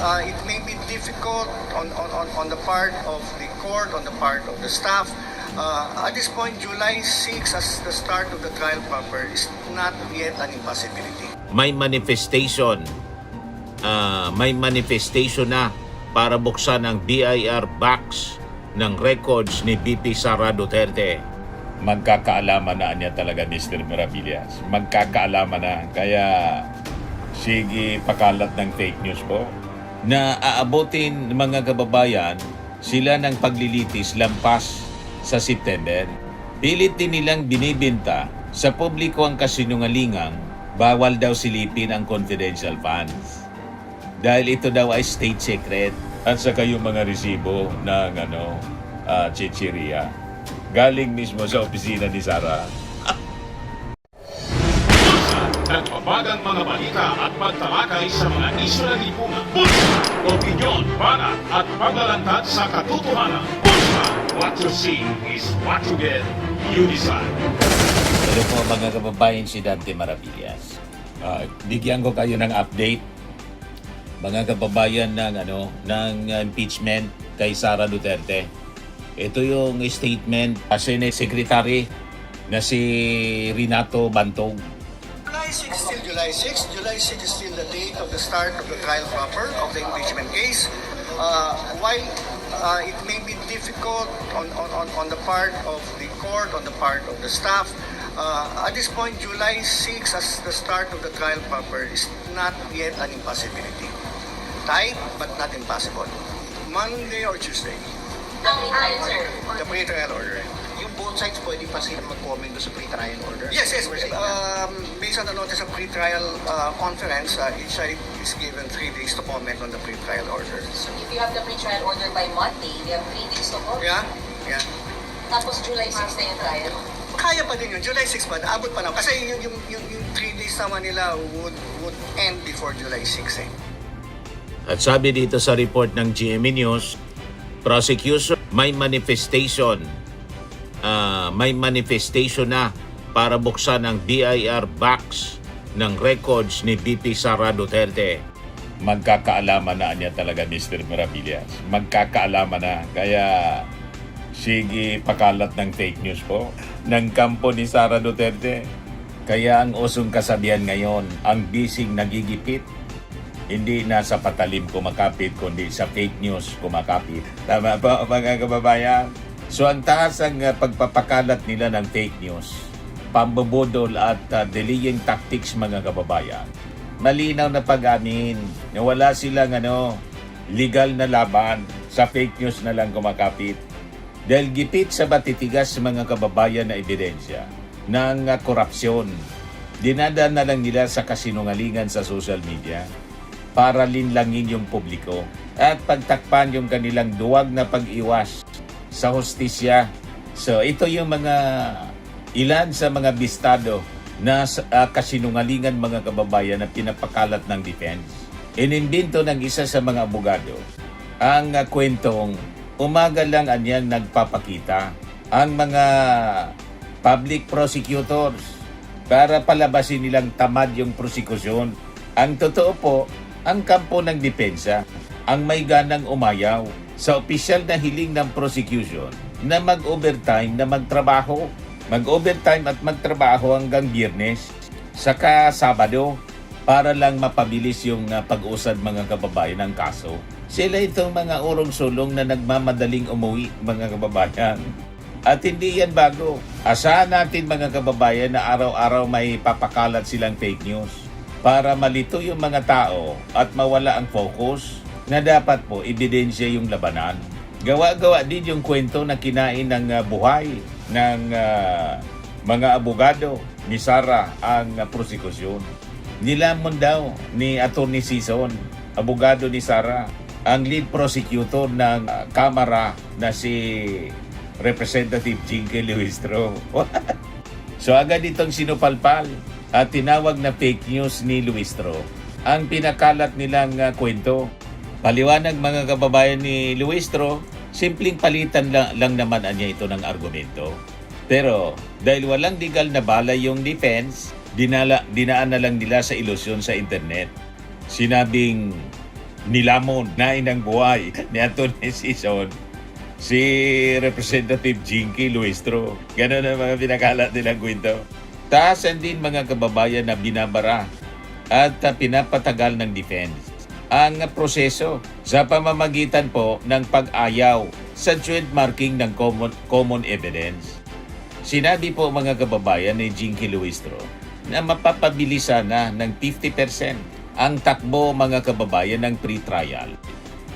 it may be difficult on the part of the court, on the part of the staff. At this point, July 6 as the start of the trial proper is not yet an impossibility. May manifestation na para buksan ang BIR box ng records ni BP Sara Duterte. Magkakaalaman na niya talaga, Mr. Maravillas. Magkakaalaman na. Kaya sige pakalat ng fake news po na aabotin mga kababayan sila ng paglilitis lampas sa September. Pilit din nilang binibenta sa publiko ang kasinungalingang bawal daw silipin ang confidential funds. Dahil ito daw ay state secret at saka yung mga resibo ng chichiria. Galing mismo sa opisina ni Sara. Nagbabagang mga balita at pagtalakay sa mga isyu ng lipunan. Bulsa! Opinyon, banat at paglalantad sa katotohanan. Bulsa! What you see is what you get. You decide. Hello po mga kababayan, si Dante Maravillas. Bigyan ko kayo ng update mga kababayan ng impeachment kay Sara Duterte. Ito yung statement kasi ni Secretary na si Renato Bantog. July 6 is still July 6. July 6 is still the date of the start of the trial proper of the impeachment case. While it may be difficult on the part of the court, on the part of the staff, at this point, July 6 as the start of the trial proper is not yet an impossibility. Tight, but not impossible. Monday or Tuesday. The pre-trial order. Yung both sides pwede pa sila mag-comment doon sa pre-trial order? Yes. Based on the notice of pre-trial conference, each side is given 3 days to comment on the pre-trial order. So if you have the pre-trial order by Monday, they have 3 days to vote. Yeah. Tapos July 6 na yung trial. Kaya pa din yun. July 6 pa, abot pa na. Kasi yung 3 days naman nila would end before July 6 eh. At sabi dito sa report ng GMA News, prosecution may manifestation na para buksan ang BIR box ng records ni BP Sara Duterte. Magkakaalaman na niya talaga, Mr. Maravillas. Magkakaalaman na. Kaya sige pakalat ng fake news po ng kampo ni Sara Duterte. Kaya ang usong kasabihan ngayon, ang bisig nagigipit, hindi na sa patalim kumakapit, kundi sa fake news kumakapit. Tama po mga kababayan? So ang taas ang pagpapakalat nila ng fake news, pambubudol at delaying tactics mga kababayan. Malinaw na pag-amin na wala silang legal na laban, sa fake news na lang kumakapit. Dahil gipit sa batitigas mga kababayan na ebidensya ng korupsyon, dinadaan na lang nila sa kasinungalingan sa social media para linlangin yung publiko at pagtakpan yung kanilang duwag na pag-iwas sa hustisya. So ito yung ilan sa mga bistado na kasinungalingan mga kababayan na pinapakalat ng defense. Inimbento ng isa sa mga abogado ang kwentong umaga lang anyang nagpapakita ang mga public prosecutors para palabasin nilang tamad yung prosekusyon. Ang totoo po, ang kampo ng depensa ang may ganang umayaw sa opisyal na hiling ng prosecution na mag-overtime na magtrabaho. Mag-overtime at magtrabaho hanggang Biyernes saka Sabado para lang mapabilis yung pag-usad mga kababayan ng kaso. Sila itong mga urong-sulong na nagmamadaling umuwi mga kababayan. At hindi yan bago. Asahan natin mga kababayan na araw-araw may papakalat silang fake news para malito yung mga tao at mawala ang focus na dapat po ebidensya yung labanan. Gawa-gawa din yung kwento na kinain ng buhay ng mga abogado ni Sara ang prosekusyon. Nilamon daw ni Atty. Sison, abogado ni Sara, ang lead prosecutor ng Kamara na si Representative Jinky Luistro. So agad itong sinupalpal at tinawag na fake news ni Luistro ang pinakalat nilang kwento. Paliwanag mga kababayan ni Luistro, simpleng palitan lang naman niya ito ng argumento. Pero dahil walang legal na balay yung defense, dinaan na lang nila sa ilusyon sa internet. Sinabing nilamon na inang buhay ni Atty. Sison si Representative Jinky Luistro. Ganon ang mga pinakalat nilang kwento. Taasan din mga kababayan na binabara at pinapatagal ng defense ang proseso sa pamamagitan po ng pag-ayaw sa joint marking ng common evidence. Sinabi po mga kababayan ni Jinky Luistro na mapapabilisan na ng 50% ang takbo mga kababayan ng pre-trial.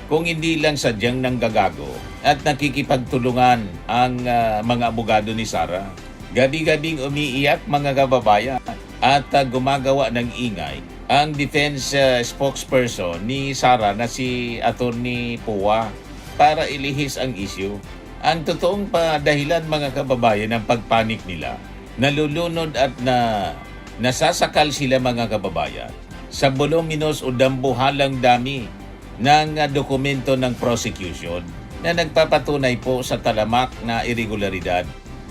Kung hindi lang sadyang nanggagago at nakikipagtulungan ang mga abogado ni Sara. Gabi-gabing umiiyak mga kababayan at gumagawa ng ingay ang defense spokesperson ni Sara na si Atty. Pua para ilihis ang issue. Ang totoong dahilan mga kababayan ng pagpanik nila, nalulunod at nasasakal sila mga kababayan sa voluminous o dambuhalang dami ng dokumento ng prosecution na nagpapatunay po sa talamak na irregularidad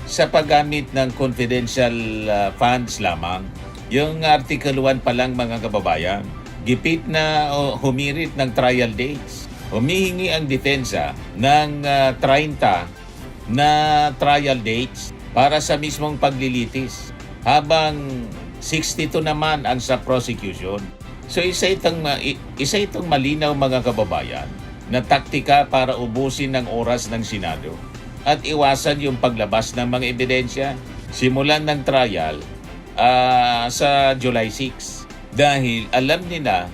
sa paggamit ng confidential funds lamang. Yung Article 1 pa lang mga kababayan, gipit na humirit ng trial dates. Humihingi ang depensa ng 30 na trial dates para sa mismong paglilitis, habang 62 naman ang sa prosecution. So isa itong malinaw mga kababayan na taktika para ubusin ng oras ng Senado at iwasan yung paglabas ng mga ebidensya simulan ng trial sa July 6. Dahil alam nila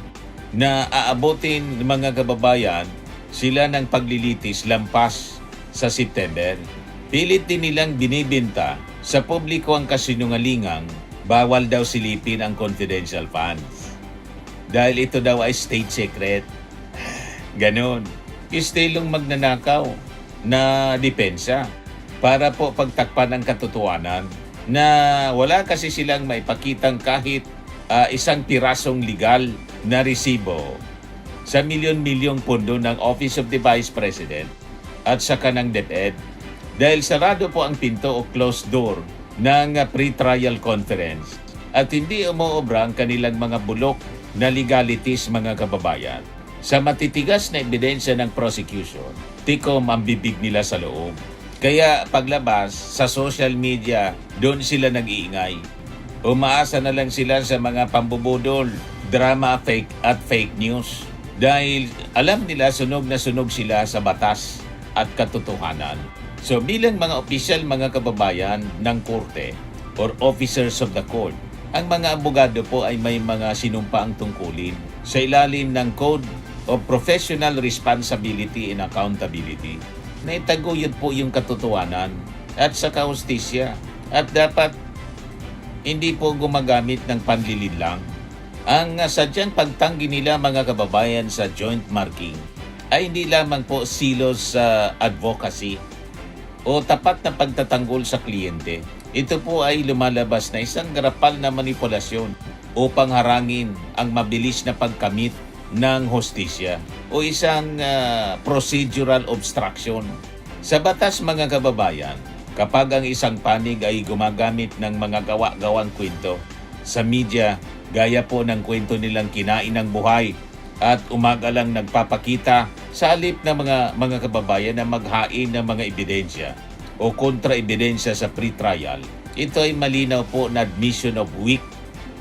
na aabotin mga kababayan sila ng paglilitis lampas sa September. Pilit din nilang binibenta sa publiko ang kasinungalingang bawal daw silipin ang confidential funds. Dahil ito daw ay state secret. Ganon. Istilong magnanakaw na depensa para po pagtakpan ng katotohanan na wala kasi silang maipakitang kahit isang pirasong legal na resibo sa milyon-milyong pondo ng Office of the Vice President at saka ng DepEd. Dahil sarado po ang pinto o closed door ng pre-trial conference at hindi umuobra ang kanilang mga bulok na legalities mga kababayan. Sa matitigas na ebidensya ng prosecution, tikom ang bibig nila sa loob. Kaya paglabas sa social media, doon sila nag-iingay. Umaasa na lang sila sa mga pambubudol, drama at fake news. Dahil alam nila sunog na sunog sila sa batas at katotohanan. So bilang mga opisyal mga kababayan ng korte or officers of the court, ang mga abogado po ay may mga sinumpaang tungkulin sa ilalim ng Code of Professional Responsibility and Accountability na itaguyod po yung katotohanan at sa kahustisya at dapat hindi po gumagamit ng panlilinlang. Ang sadyang pagtanggi nila mga kababayan sa joint marking ay hindi lamang po silos sa advocacy o tapat na pagtatanggol sa kliyente. Ito po ay lumalabas na isang garapal na manipulasyon upang harangin ang mabilis na pagkamit ng hustisya o isang procedural obstruction. Sa batas mga kababayan, kapag ang isang panig ay gumagamit ng mga gawa-gawang kwento sa media, gaya po ng kwento nilang kinain ng buhay at umaga lang nagpapakita sa halip na mga kababayan na maghain ng mga ebidensya o kontra-ebidensya sa pre-trial, ito ay malinaw po na admission of weak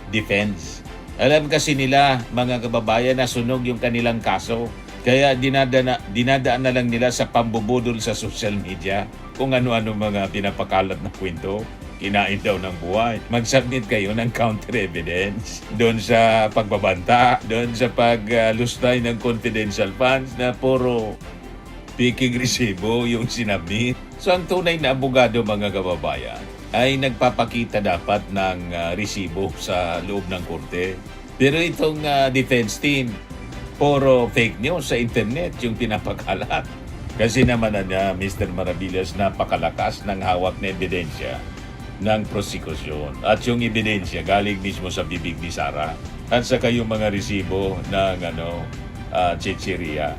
defense. Alam kasi nila mga kababayan na sunog yung kanilang kaso, kaya dinadaan na lang nila sa pambubudol sa social media kung ano-ano mga pinapakalat na kwento. Kinain daw ng buhay. Mag-submit kayo ng counter evidence doon sa pagbabanta, doon sa paglustay ng confidential funds na puro piking resibo yung sinabit. So ang tunay na abogado mga kababayan ay nagpapakita dapat ng resibo sa loob ng korte. Pero itong defense team, puro fake news sa internet yung pinapakalat. Kasi naman na Mr. Maravillas, napakalakas ng hawak na ebidensya ng prosecution. At yung ebidensya galing mismo sa bibig ni Sara. At saka yung mga resibo ng chichiria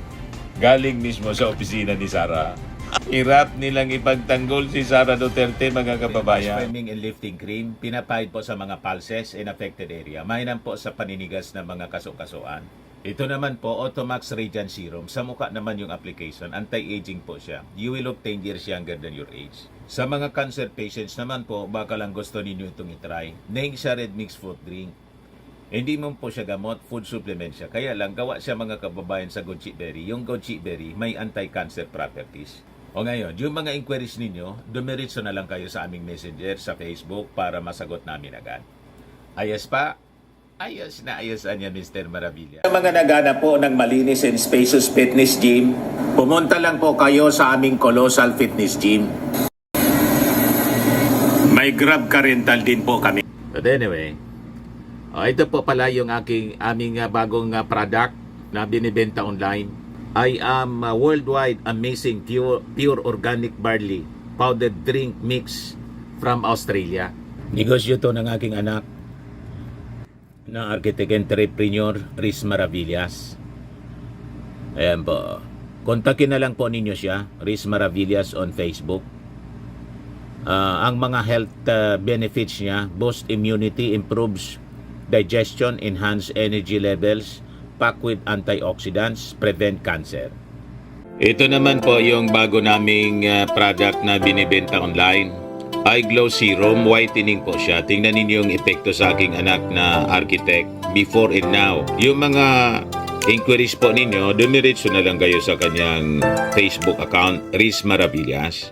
galing mismo sa opisina ni Sara. Hirap nilang ipagtanggol si Sara Duterte mga kababayan. Swimming and lifting cream, pinapahid po sa mga pulses in affected area. Mainam po sa paninigas ng mga kaso-kasuan. Ito naman po, Automax Radiant Serum. Sa mukha naman yung application. Anti-aging po siya. You will look 10 years younger than your age. Sa mga cancer patients naman po, baka lang gusto ninyo itong itry. Neng siya red mixed fruit drink. Hindi mo po siya gamot, food supplement siya. Kaya lang, gawa siya mga kababayan sa goji berry. Yung goji berry may anti-cancer properties. O ngayon, yung mga inquiries ninyo, dumiritso na lang kayo sa aming messenger sa Facebook para masagot namin agad. Ayos pa? Ayos na ayos niya, Mr. Maravilla. Sa mga nagana po ng malinis and spacious fitness gym, pumunta lang po kayo sa aming Colossal Fitness Gym. May Grab car rental din po kami. But anyway, ito po pala yung aming bagong product na binibenta online. I am worldwide amazing pure organic barley powdered drink mix from Australia. Negosyo to ng aking anak na architect entrepreneur Riz Maravillas. Ayan po. Kontakin na lang po ninyo siya, Riz Maravillas on Facebook. Ang mga health benefits niya, boost immunity, improves digestion, enhance energy levels, packed with antioxidants, prevent cancer. Ito naman po yung bago naming product na binibenta online. Eye Glow Serum, whitening po siya. Tingnan ninyo yung epekto sa aking anak na architect before and now. Yung mga inquiries po ninyo, dumiretso na lang kayo sa kanyang Facebook account, Riz Maravillas.